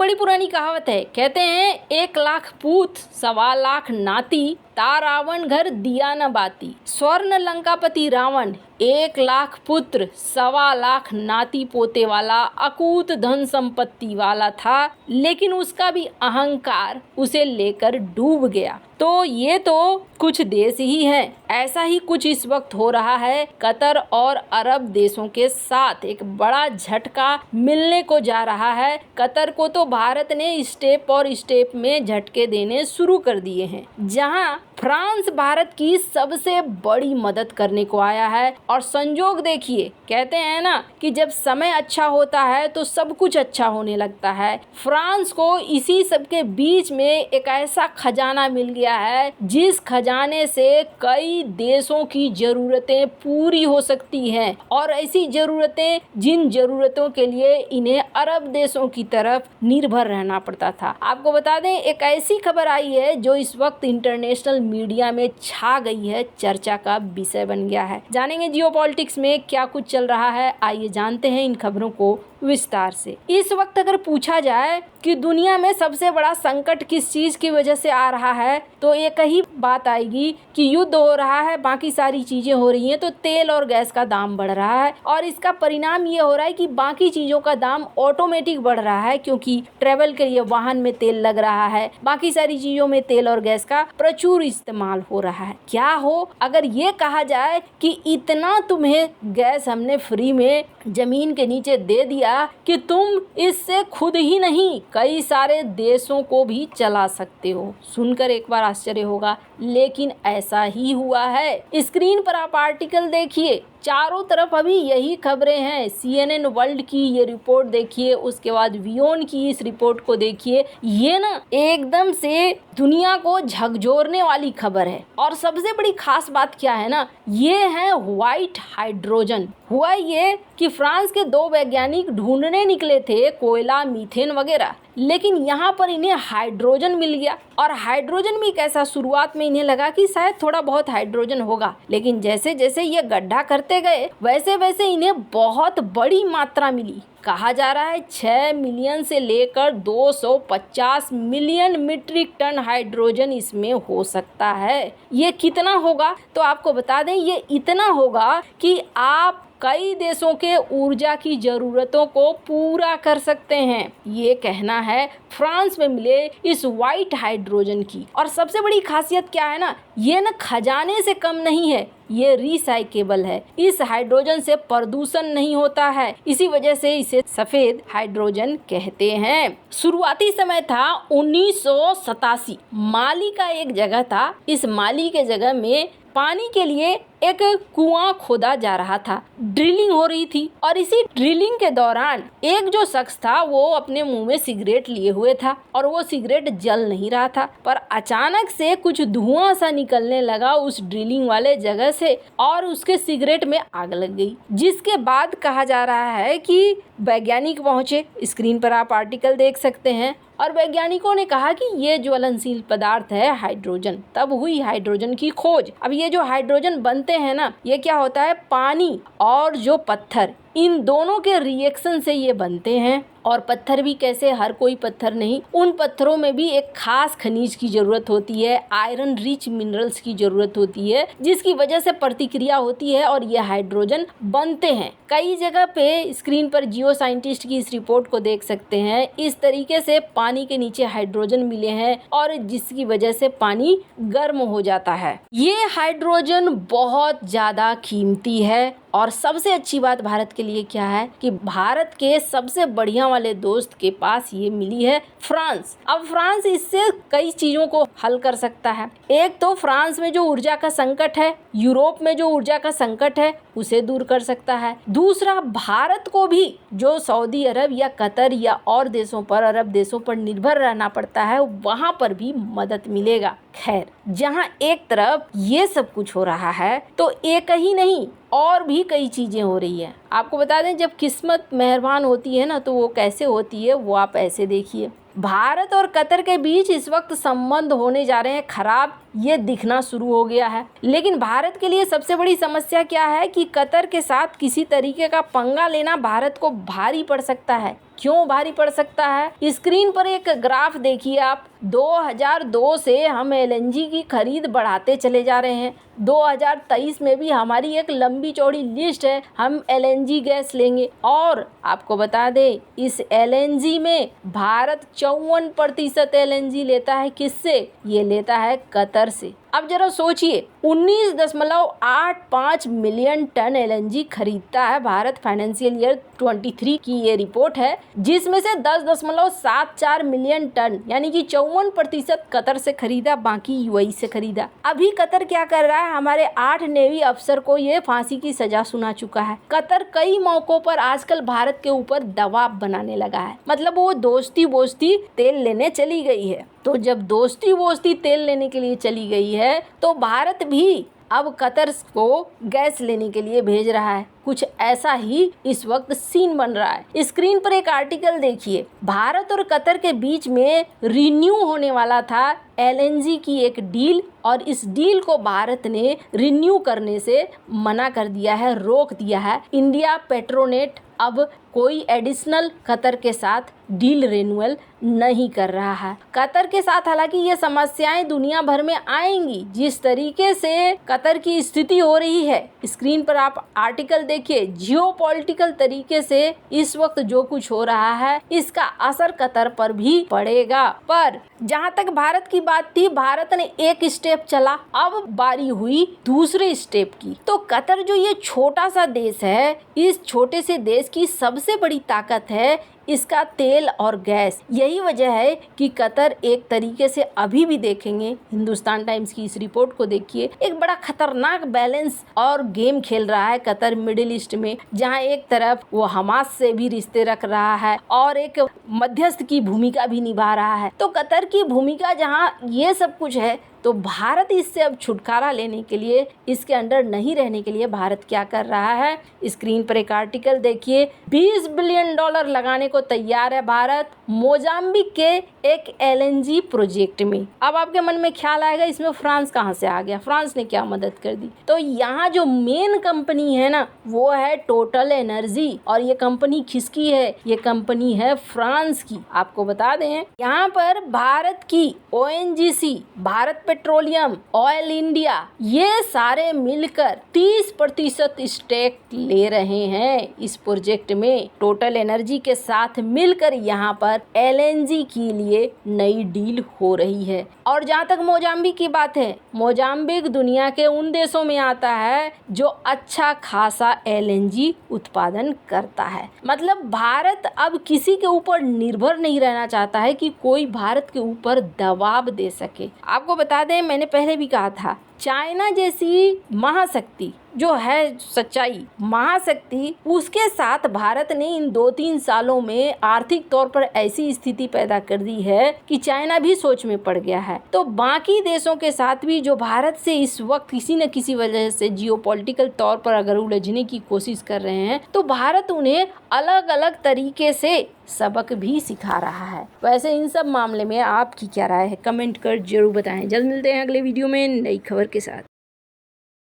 बड़ी पुरानी कहावत है, कहते हैं 1 लाख पूत 1.25 लाख नाती, ता रावण घर दिया न बाती। स्वर्ण लंकापति रावण 1 लाख पुत्र 1.25 लाख नाती पोते वाला अकूत धन संपत्ति वाला था, लेकिन उसका भी अहंकार उसे लेकर डूब गया। तो ये तो कुछ देश ही हैं। ऐसा ही कुछ इस वक्त हो रहा है कतर और अरब देशों के साथ। एक बड़ा झटका मिलने को जा रहा है। कतर को तो भारत ने स्टेप और स्टेप में झटके देने शुरू कर दिए हैं, जहां फ्रांस भारत की सबसे बड़ी मदद करने को आया है। और संजोग देखिए, कहते हैं ना कि जब समय अच्छा होता है तो सब कुछ अच्छा होने लगता है। फ्रांस को इसी सब के बीच में एक ऐसा खजाना मिल गया है जिस खजाने से कई देशों की जरूरतें पूरी हो सकती हैं, और ऐसी जरूरतें जिन जरूरतों के लिए इन्हें अरब देशों की तरफ निर्भर रहना पड़ता था। आपको बता दें, एक ऐसी खबर आई है जो इस वक्त इंटरनेशनल मीडिया में छा गई है, चर्चा का विषय बन गया है। जानेंगे जियोपॉलिटिक्स में क्या कुछ चल रहा है, आइए जानते हैं इन खबरों को विस्तार से। इस वक्त अगर पूछा जाए कि दुनिया में सबसे बड़ा संकट किस चीज की वजह से आ रहा है, तो एक ही बात आएगी कि युद्ध हो रहा है, बाकी सारी चीजें हो रही हैं, तो तेल और गैस का दाम बढ़ रहा है। और इसका परिणाम ये हो रहा है कि बाकी चीजों का दाम ऑटोमेटिक बढ़ रहा है, क्योंकि ट्रेवल के लिए वाहन में तेल लग रहा है, बाकी सारी चीजों में तेल और गैस का प्रचुर इस्तेमाल हो रहा है। क्या हो अगर ये कहा जाए कि इतना तुम्हें गैस हमने फ्री में जमीन के नीचे दे दिया कि तुम इससे खुद ही नहीं कई सारे देशों को भी चला सकते हो। सुनकर एक बार आश्चर्य होगा, लेकिन ऐसा ही हुआ है। स्क्रीन पर आप आर्टिकल देखिए, चारों तरफ अभी यही खबरें हैं। CNN वर्ल्ड की ये रिपोर्ट देखिए, उसके बाद वियोन की इस रिपोर्ट को देखिए। ये ना एकदम से दुनिया को झकझोरने वाली खबर है। और सबसे बड़ी खास बात क्या है ना, ये है व्हाइट हाइड्रोजन। हुआ ये कि फ्रांस के 2 वैज्ञानिक ढूंढने निकले थे कोयला, मीथेन वगैरह, लेकिन यहाँ पर इन्हें हाइड्रोजन मिल गया। और हाइड्रोजन भी कैसा, शुरुआत में इन्हें लगा कि शायद थोड़ा बहुत हाइड्रोजन होगा, लेकिन जैसे जैसे ये गड्ढा करते गए वैसे वैसे इन्हें बहुत बड़ी मात्रा मिली। कहा जा रहा है 6 मिलियन से लेकर 250 मिलियन मीट्रिक टन हाइड्रोजन इसमें हो सकता है। ये कितना होगा तो आपको बता दें, ये इतना होगा कि आप कई देशों के ऊर्जा की जरूरतों को पूरा कर सकते हैं। ये कहना है फ्रांस में मिले इस व्हाइट हाइड्रोजन की। और सबसे बड़ी खासियत क्या है ना, ये ना खजाने से कम नहीं है, ये रिसाइकेबल है। इस हाइड्रोजन से प्रदूषण नहीं होता है, इसी वजह से इसे सफेद हाइड्रोजन कहते हैं। शुरुआती समय था 1987। माली का एक जगह था, इस माली के जगह में पानी के लिए एक कुआं खोदा जा रहा था, ड्रिलिंग हो रही थी। और इसी ड्रिलिंग के दौरान एक जो शख्स था वो अपने मुंह में सिगरेट लिए हुए था, और वो सिगरेट जल नहीं रहा था, पर अचानक से कुछ धुआं सा निकलने लगा उस ड्रिलिंग वाले जगह से, और उसके सिगरेट में आग लग गई। जिसके बाद कहा जा रहा है कि वैज्ञानिक पहुंचे, स्क्रीन पर आप आर्टिकल देख सकते हैं, और वैज्ञानिकों ने कहा कि ये ज्वलनशील पदार्थ है हाइड्रोजन। तब हुई हाइड्रोजन की खोज। अब ये जो हाइड्रोजन बनते हैं ना, ये क्या होता है, पानी और जो पत्थर, इन दोनों के रिएक्शन से ये बनते हैं। और पत्थर भी कैसे, हर कोई पत्थर नहीं, उन पत्थरों में भी एक खास खनिज की जरूरत होती है, आयरन रिच मिनरल्स की जरूरत होती है, जिसकी वजह से प्रतिक्रिया होती है और ये हाइड्रोजन बनते हैं। कई जगह पे स्क्रीन पर जियो साइंटिस्ट की इस रिपोर्ट को देख सकते हैं। इस तरीके से पानी के नीचे हाइड्रोजन मिले हैं, और जिसकी वजह से पानी गर्म हो जाता है। ये हाइड्रोजन बहुत ज्यादा कीमती है। और सबसे अच्छी बात भारत के लिए क्या है कि भारत के सबसे बढ़िया वाले दोस्त के पास ये मिली है, फ्रांस। अब फ्रांस इससे कई चीजों को हल कर सकता है। एक तो फ्रांस में जो ऊर्जा का संकट है, यूरोप में जो ऊर्जा का संकट है, उसे दूर कर सकता है। दूसरा, भारत को भी जो सऊदी अरब या कतर या और देशों पर, अरब देशों पर निर्भर रहना पड़ता है, वहां पर भी मदद मिलेगा। खैर, जहां एक तरफ ये सब कुछ हो रहा है, तो एक ही नहीं और भी कई चीजें हो रही है। आपको बता दें, जब किस्मत मेहरबान होती है ना, तो वो कैसे होती है, वो आप ऐसे देखिए। भारत और कतर के बीच इस वक्त संबंध होने जा रहे हैं खराब, ये दिखना शुरू हो गया है। लेकिन भारत के लिए सबसे बड़ी समस्या क्या है कि कतर के साथ किसी तरीके का पंगा लेना भारत को भारी पड़ सकता है। क्यों भारी पड़ सकता है? स्क्रीन पर एक ग्राफ देखिए आप। 2002 से हम एलएनजी की खरीद बढ़ाते चले जा रहे हैं। 2023 में भी हमारी एक लंबी चौड़ी लिस्ट है, हम एलएनजी गैस लेंगे। और आपको बता दें, इस एलएनजी में भारत 54% एलएनजी लेता है। किससे? ये लेता है कतर से। अब जरा सोचिए, 19.85 मिलियन टन एलएनजी खरीदता है भारत। फाइनेंशियल ईयर 23 की ये रिपोर्ट है, जिसमें से 10.74 मिलियन टन यानी कि 54% कतर से खरीदा, बाकी यूएई से खरीदा। अभी कतर क्या कर रहा है? हमारे 8 नेवी अफसर को ये फांसी की सजा सुना चुका है। कतर कई मौकों पर आजकल भारत के ऊपर दबाव बनाने लगा है। मतलब वो दोस्ती बोस्ती तेल लेने चली गई है। तो जब दोस्ती बोस्ती तेल लेने के लिए चली गई है, तो भारत भी अब कतर को गैस लेने के लिए भेज रहा है। कुछ ऐसा ही इस वक्त सीन बन रहा है। स्क्रीन पर एक आर्टिकल देखिए। भारत और कतर के बीच में रिन्यू होने वाला था एलएनजी की एक डील, और इस डील को भारत ने रिन्यू करने से मना कर दिया है, रोक दिया है। इंडिया पेट्रोनेट अब कोई एडिशनल कतर के साथ डील रिन्यूअल नहीं कर रहा है। कतर के साथ हालांकि ये समस्याएं दुनिया भर में आएंगी। जिस तरीके से कतर की स्थिति हो रही है, स्क्रीन पर आप आर्टिकल देखिए। जियोपॉलिटिकल तरीके से इस वक्त जो कुछ हो रहा है, इसका असर कतर पर भी पड़ेगा। पर जहां तक भारत की बात थी, भारत ने एक स्टेप चला, अब बारी हुई दूसरे स्टेप की। तो कतर जो ये छोटा सा देश है, इस छोटे से देश की सबसे बड़ी ताकत है इसका तेल और गैस। यही वजह है कि कतर एक तरीके से अभी भी देखेंगे, हिंदुस्तान टाइम्स की इस रिपोर्ट को देखिए, एक बड़ा खतरनाक बैलेंस और गेम खेल रहा है कतर मिडिल ईस्ट में, जहां एक तरफ वो हमास से भी रिश्ते रख रहा है और एक मध्यस्थ की भूमिका भी निभा रहा है। तो कतर की भूमिका जहां ये सब कुछ है, तो भारत इससे अब छुटकारा लेने के लिए, इसके अंडर नहीं रहने के लिए भारत क्या कर रहा है? स्क्रीन पर एक आर्टिकल देखिए। $20 बिलियन लगाने को तैयार है भारत मोजाम्बिक के एक एलएनजी प्रोजेक्ट में। अब आपके मन में ख्याल आएगा, इसमें फ्रांस कहाँ से आ गया? फ्रांस ने क्या मदद कर दी? तो यहाँ जो मेन कंपनी है ना, वो है टोटल एनर्जी, और ये कंपनी किसकी है? ये कंपनी है फ्रांस की। आपको बता दें, यहाँ पर भारत की ONGC, Bharat petroleum, oil India, ये सारे मिलकर 30% स्टेक ले रहे हैं इस प्रोजेक्ट में। टोटल एनर्जी के साथ मिलकर यहाँ पर एलएनजी के लिए नई डील हो रही है। और जहाँ तक मोजाम्बिक की बात है, मोजाम्बिक दुनिया के उन देशों में आता है जो अच्छा खासा एलएनजी उत्पादन करता है। मतलब भारत अब किसी के ऊपर निर्भर नहीं रहना चाहता है कि कोई भारत के ऊपर दबाव दे सके। आपको बता दें, मैंने पहले भी कहा था, चाइना जैसी महाशक्ति जो है, सच्चाई महाशक्ति, उसके साथ भारत ने इन 2-3 सालों में आर्थिक तौर पर ऐसी स्थिति पैदा कर दी है कि चाइना भी सोच में पड़ गया है। तो बाकी देशों के साथ भी जो भारत से इस वक्त किसी न किसी वजह से जियोपॉलिटिकल तौर पर अगर उलझने की कोशिश कर रहे हैं, तो भारत उन्हें अलग अलग तरीके से सबक भी सिखा रहा है। वैसे इन सब मामले में आपकी क्या राय है? कमेंट कर जरूर बताएं। जल्द मिलते हैं अगले वीडियो में नई खबर के साथ।